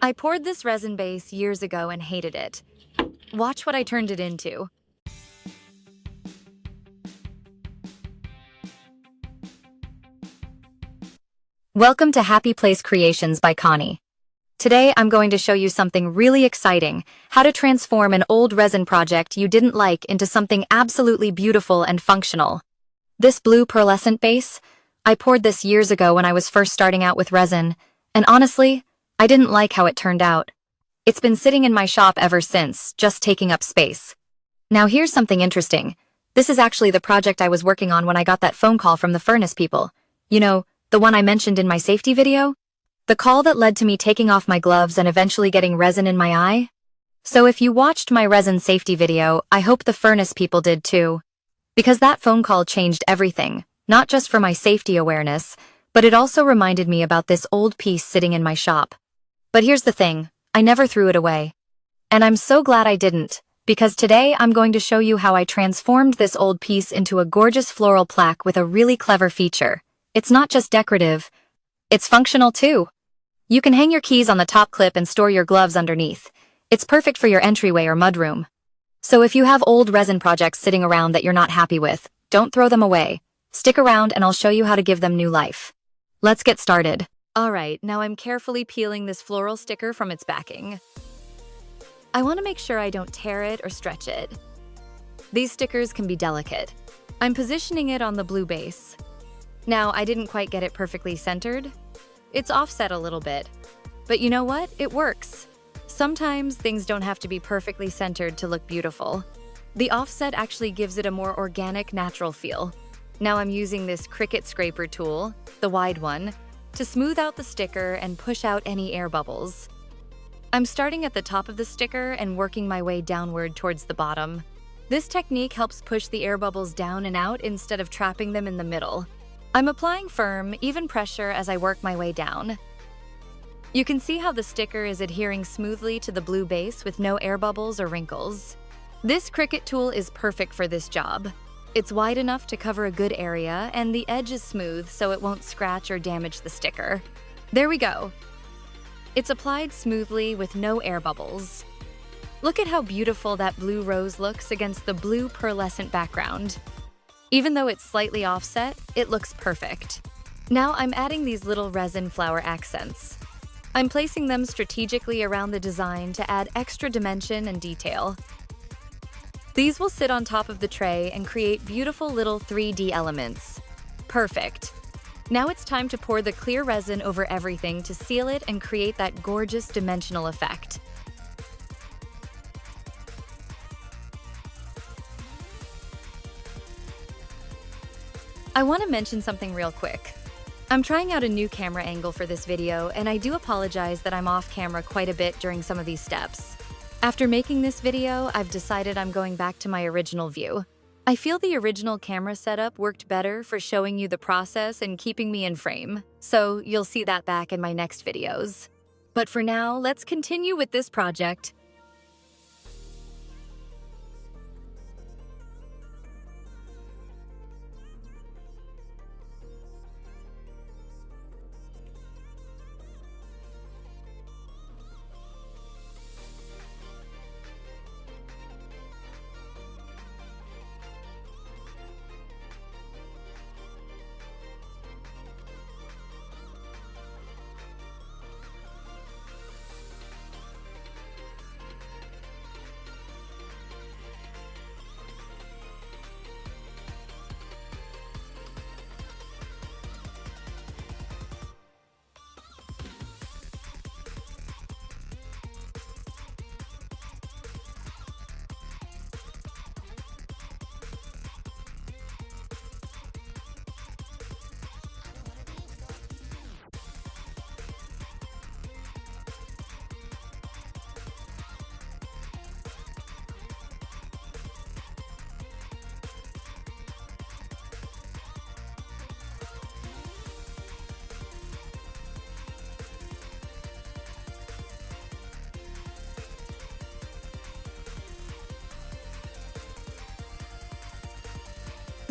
I poured this resin base years ago and hated it. Watch what I turned it into. Welcome to Happy Place Creations by Connie. Today I'm going to show you something really exciting, how to transform an old resin project you didn't like into something absolutely beautiful and functional. This blue pearlescent base, I poured this years ago when I was first starting out with resin, and honestly, I didn't like how it turned out. It's been sitting in my shop ever since, just taking up space. Now here's something interesting. This is actually the project I was working on when I got that phone call from the furnace people. You know, the one I mentioned in my safety video? The call that led to me taking off my gloves and eventually getting resin in my eye? So if you watched my resin safety video, I hope the furnace people did too. Because that phone call changed everything, not just for my safety awareness, but it also reminded me about this old piece sitting in my shop. But here's the thing, I never threw it away. And I'm so glad I didn't, because today I'm going to show you how I transformed this old piece into a gorgeous floral plaque with a really clever feature. It's not just decorative, it's functional too. You can hang your keys on the top clip and store your gloves underneath. It's perfect for your entryway or mudroom. So if you have old resin projects sitting around that you're not happy with, don't throw them away. Stick around and I'll show you how to give them new life. Let's get started. Alright, now I'm carefully peeling this floral sticker from its backing. I want to make sure I don't tear it or stretch it. These stickers can be delicate. I'm positioning it on the blue base. Now, I didn't quite get it perfectly centered. It's offset a little bit. But you know what? It works. Sometimes things don't have to be perfectly centered to look beautiful. The offset actually gives it a more organic, natural feel. Now I'm using this Cricut scraper tool, the wide one, to smooth out the sticker and push out any air bubbles. I'm starting at the top of the sticker and working my way downward towards the bottom. This technique helps push the air bubbles down and out instead of trapping them in the middle. I'm applying firm, even pressure as I work my way down. You can see how the sticker is adhering smoothly to the blue base with no air bubbles or wrinkles. This Cricut tool is perfect for this job. It's wide enough to cover a good area, and the edge is smooth so it won't scratch or damage the sticker. There we go. It's applied smoothly with no air bubbles. Look at how beautiful that blue rose looks against the blue pearlescent background. Even though it's slightly offset, it looks perfect. Now I'm adding these little resin flower accents. I'm placing them strategically around the design to add extra dimension and detail. These will sit on top of the tray and create beautiful little 3D elements. Perfect. Now it's time to pour the clear resin over everything to seal it and create that gorgeous dimensional effect. I want to mention something real quick. I'm trying out a new camera angle for this video, and I do apologize that I'm off camera quite a bit during some of these steps. After making this video, I've decided I'm going back to my original view. I feel the original camera setup worked better for showing you the process and keeping me in frame, so you'll see that back in my next videos. But for now, let's continue with this project.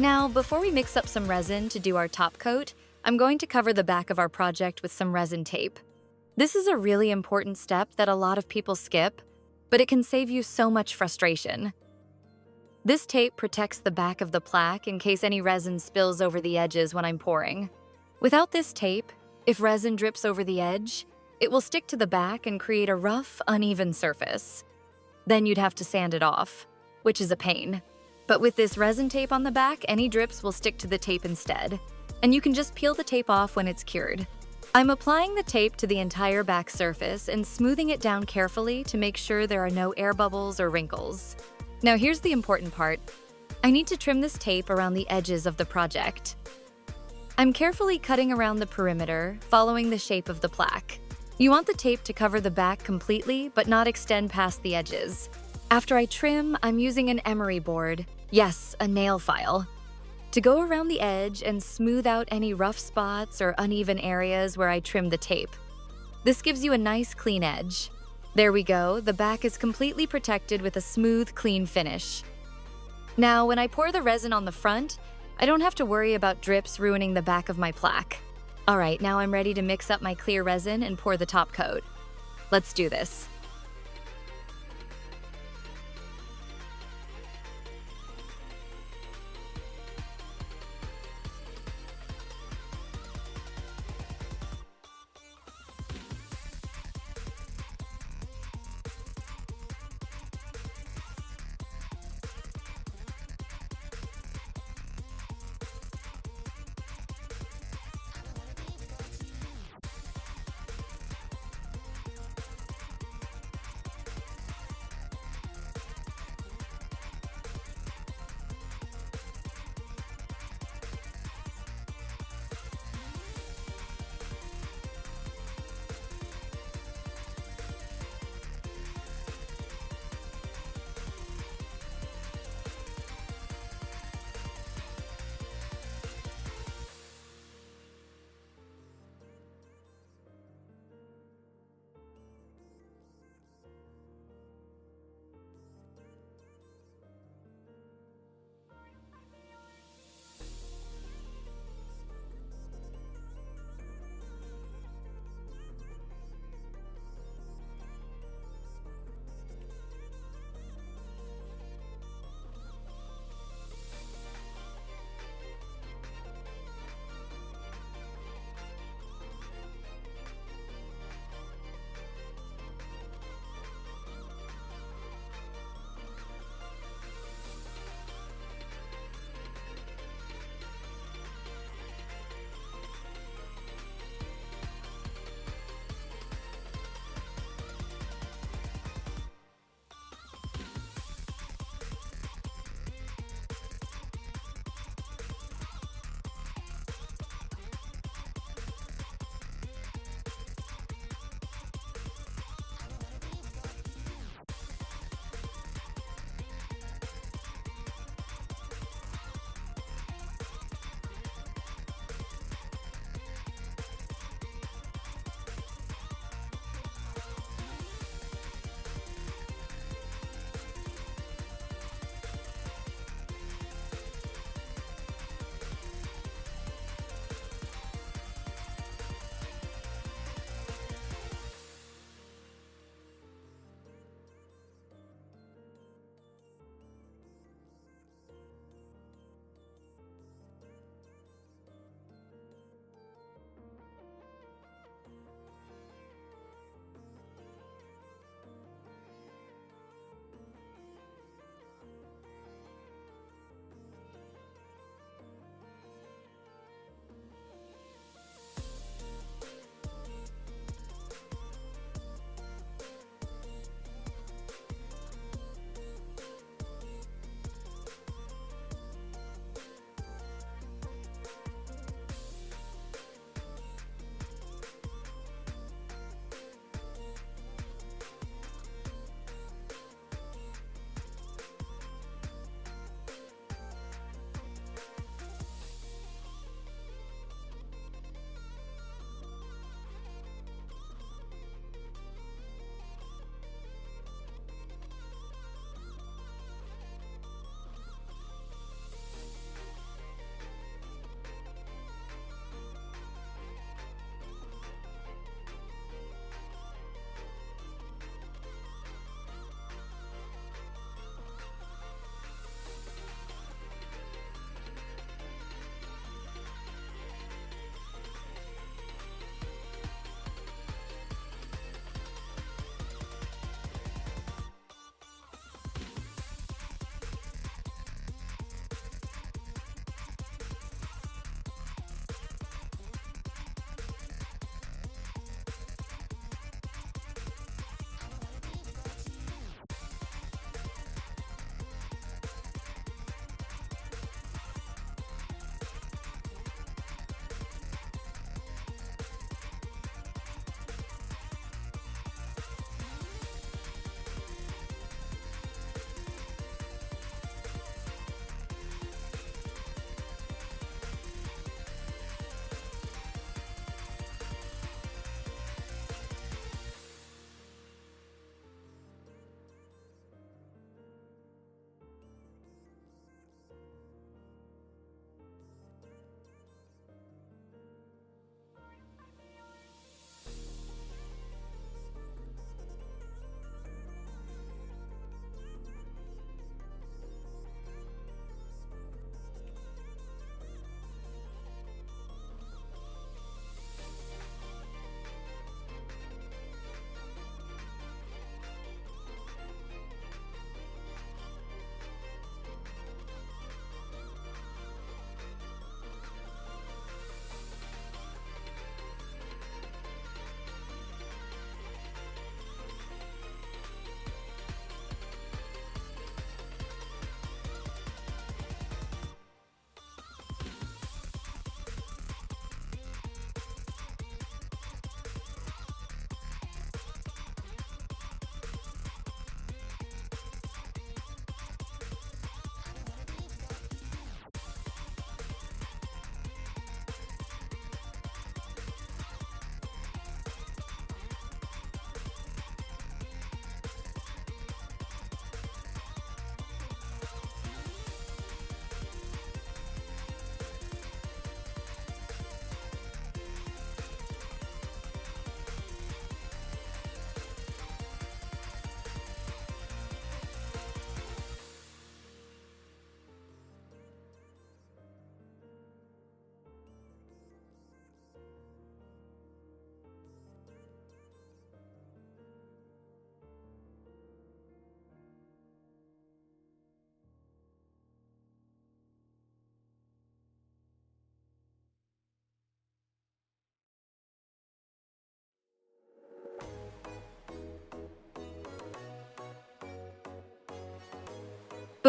Now, before we mix up some resin to do our top coat, I'm going to cover the back of our project with some resin tape. This is a really important step that a lot of people skip, but it can save you so much frustration. This tape protects the back of the plaque in case any resin spills over the edges when I'm pouring. Without this tape, if resin drips over the edge, it will stick to the back and create a rough, uneven surface. Then you'd have to sand it off, which is a pain. But with this resin tape on the back, any drips will stick to the tape instead, and you can just peel the tape off when it's cured. I'm applying the tape to the entire back surface and smoothing it down carefully to make sure there are no air bubbles or wrinkles. Now here's the important part. I need to trim this tape around the edges of the project. I'm carefully cutting around the perimeter, following the shape of the plaque. You want the tape to cover the back completely, but not extend past the edges. After I trim, I'm using an emery board, yes, a nail file, to go around the edge and smooth out any rough spots or uneven areas where I trimmed the tape. This gives you a nice clean edge. There we go, the back is completely protected with a smooth, clean finish. Now, when I pour the resin on the front, I don't have to worry about drips ruining the back of my plaque. All right, now I'm ready to mix up my clear resin and pour the top coat. Let's do this.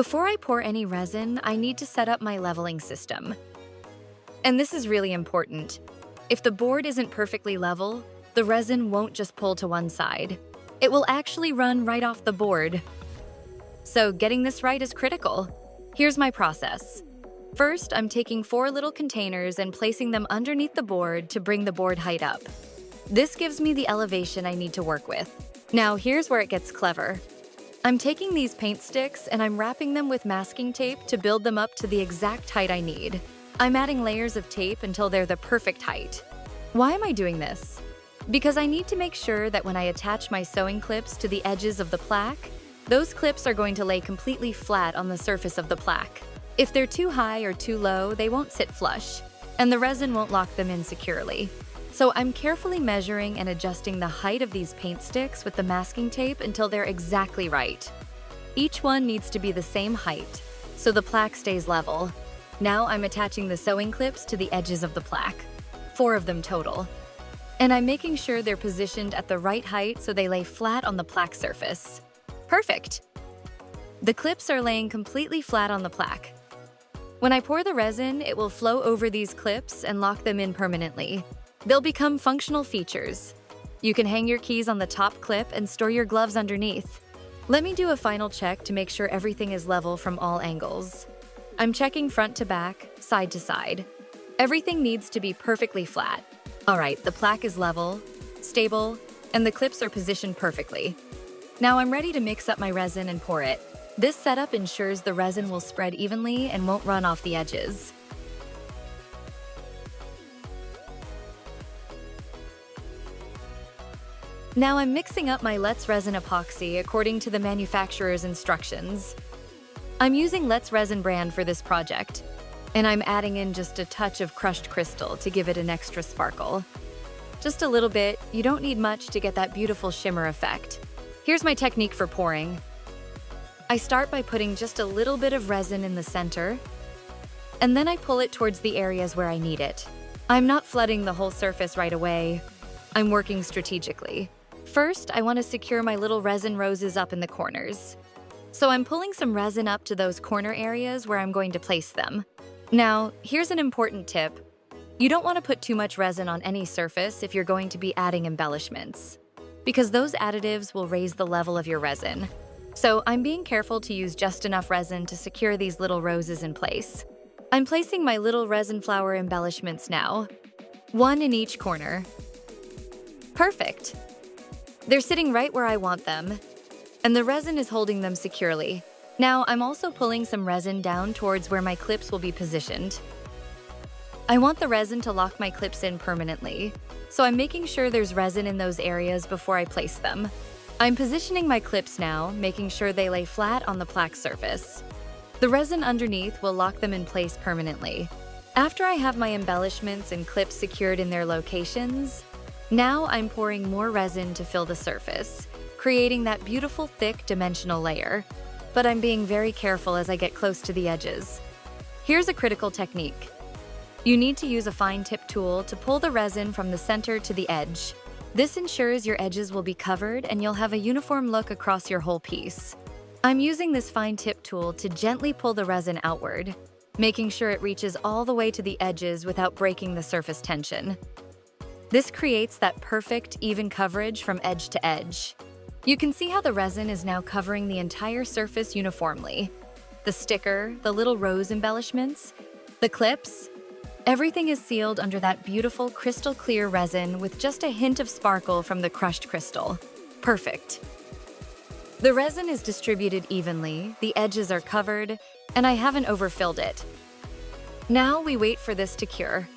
Before I pour any resin, I need to set up my leveling system. And this is really important. If the board isn't perfectly level, the resin won't just pull to one side. It will actually run right off the board. So getting this right is critical. Here's my process. First, I'm taking 4 little containers and placing them underneath the board to bring the board height up. This gives me the elevation I need to work with. Now, here's where it gets clever. I'm taking these paint sticks and I'm wrapping them with masking tape to build them up to the exact height I need. I'm adding layers of tape until they're the perfect height. Why am I doing this? Because I need to make sure that when I attach my sewing clips to the edges of the plaque, those clips are going to lay completely flat on the surface of the plaque. If they're too high or too low, they won't sit flush, and the resin won't lock them in securely. So I'm carefully measuring and adjusting the height of these paint sticks with the masking tape until they're exactly right. Each one needs to be the same height, so the plaque stays level. Now I'm attaching the sewing clips to the edges of the plaque, 4 of them total. And I'm making sure they're positioned at the right height so they lay flat on the plaque surface. Perfect! The clips are laying completely flat on the plaque. When I pour the resin, it will flow over these clips and lock them in permanently. They'll become functional features. You can hang your keys on the top clip and store your gloves underneath. Let me do a final check to make sure everything is level from all angles. I'm checking front to back, side to side. Everything needs to be perfectly flat. All right, the plaque is level, stable, and the clips are positioned perfectly. Now I'm ready to mix up my resin and pour it. This setup ensures the resin will spread evenly and won't run off the edges. Now I'm mixing up my Let's Resin epoxy according to the manufacturer's instructions. I'm using Let's Resin brand for this project, and I'm adding in just a touch of crushed crystal to give it an extra sparkle. Just a little bit, you don't need much to get that beautiful shimmer effect. Here's my technique for pouring. I start by putting just a little bit of resin in the center, and then I pull it towards the areas where I need it. I'm not flooding the whole surface right away. I'm working strategically. First, I want to secure my little resin roses up in the corners. So I'm pulling some resin up to those corner areas where I'm going to place them. Now, here's an important tip. You don't want to put too much resin on any surface if you're going to be adding embellishments, because those additives will raise the level of your resin. So I'm being careful to use just enough resin to secure these little roses in place. I'm placing my little resin flower embellishments now, 1 in each corner. Perfect! They're sitting right where I want them, and the resin is holding them securely. Now I'm also pulling some resin down towards where my clips will be positioned. I want the resin to lock my clips in permanently, so I'm making sure there's resin in those areas before I place them. I'm positioning my clips now, making sure they lay flat on the plaque surface. The resin underneath will lock them in place permanently. After I have my embellishments and clips secured in their locations, now I'm pouring more resin to fill the surface, creating that beautiful thick dimensional layer. But I'm being very careful as I get close to the edges. Here's a critical technique. You need to use a fine tip tool to pull the resin from the center to the edge. This ensures your edges will be covered and you'll have a uniform look across your whole piece. I'm using this fine tip tool to gently pull the resin outward, making sure it reaches all the way to the edges without breaking the surface tension. This creates that perfect, even coverage from edge to edge. You can see how the resin is now covering the entire surface uniformly. The sticker, the little rose embellishments, the clips, everything is sealed under that beautiful crystal clear resin with just a hint of sparkle from the crushed crystal. Perfect. The resin is distributed evenly, the edges are covered, and I haven't overfilled it. Now we wait for this to cure.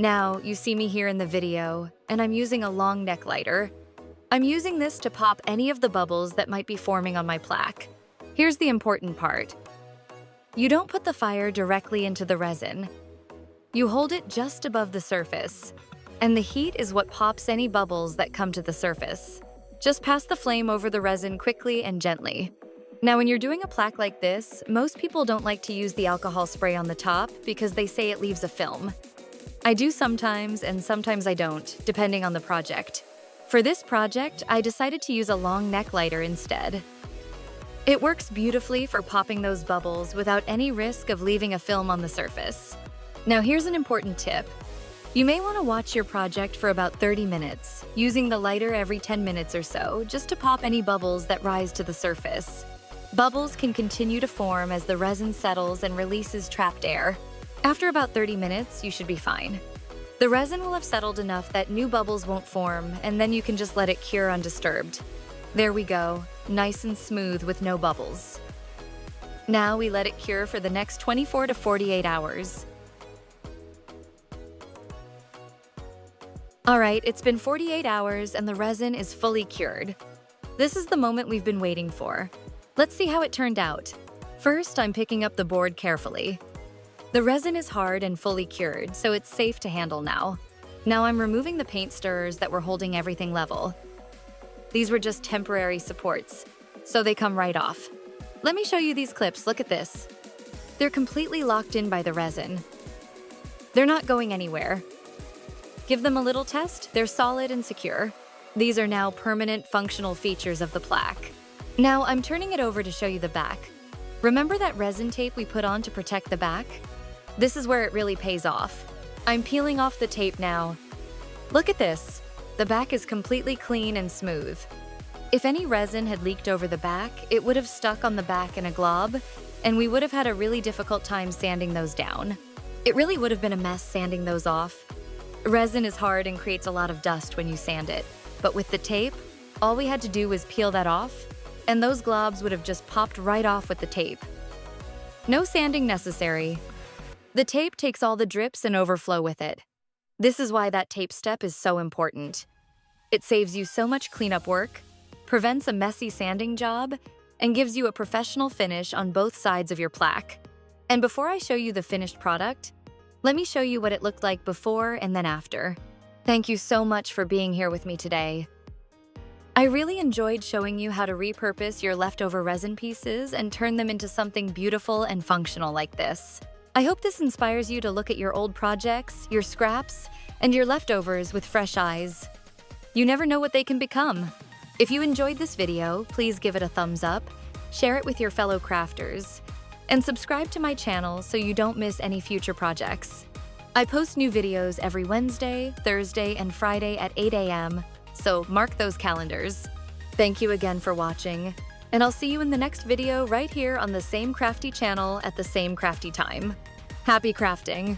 Now, you see me here in the video, and I'm using a long neck lighter. I'm using this to pop any of the bubbles that might be forming on my plaque. Here's the important part. You don't put the fire directly into the resin. You hold it just above the surface, and the heat is what pops any bubbles that come to the surface. Just pass the flame over the resin quickly and gently. Now, when you're doing a plaque like this, most people don't like to use the alcohol spray on the top because they say it leaves a film. I do sometimes, and sometimes I don't, depending on the project. For this project, I decided to use a long neck lighter instead. It works beautifully for popping those bubbles without any risk of leaving a film on the surface. Now, here's an important tip. You may want to watch your project for about 30 minutes, using the lighter every 10 minutes or so, just to pop any bubbles that rise to the surface. Bubbles can continue to form as the resin settles and releases trapped air. After about 30 minutes, you should be fine. The resin will have settled enough that new bubbles won't form, and then you can just let it cure undisturbed. There we go, nice and smooth with no bubbles. Now we let it cure for the next 24 to 48 hours. All right, it's been 48 hours and the resin is fully cured. This is the moment we've been waiting for. Let's see how it turned out. First, I'm picking up the board carefully. The resin is hard and fully cured, so it's safe to handle now. Now I'm removing the paint stirrers that were holding everything level. These were just temporary supports, so they come right off. Let me show you these clips, look at this. They're completely locked in by the resin. They're not going anywhere. Give them a little test, they're solid and secure. These are now permanent functional features of the plaque. Now I'm turning it over to show you the back. Remember that resin tape we put on to protect the back? This is where it really pays off. I'm peeling off the tape now. Look at this. The back is completely clean and smooth. If any resin had leaked over the back, it would have stuck on the back in a glob, and we would have had a really difficult time sanding those down. It really would have been a mess sanding those off. Resin is hard and creates a lot of dust when you sand it, but with the tape, all we had to do was peel that off, and those globs would have just popped right off with the tape. No sanding necessary. The tape takes all the drips and overflow with it. This is why that tape step is so important. It saves you so much cleanup work, prevents a messy sanding job, and gives you a professional finish on both sides of your plaque. And before I show you the finished product, let me show you what it looked like before and then after. Thank you so much for being here with me today. I really enjoyed showing you how to repurpose your leftover resin pieces and turn them into something beautiful and functional like this. I hope this inspires you to look at your old projects, your scraps, and your leftovers with fresh eyes. You never know what they can become. If you enjoyed this video, please give it a thumbs up, share it with your fellow crafters, and subscribe to my channel so you don't miss any future projects. I post new videos every Wednesday, Thursday, and Friday at 8 a.m., so mark those calendars. Thank you again for watching, and I'll see you in the next video right here on the same crafty channel at the same crafty time. Happy crafting!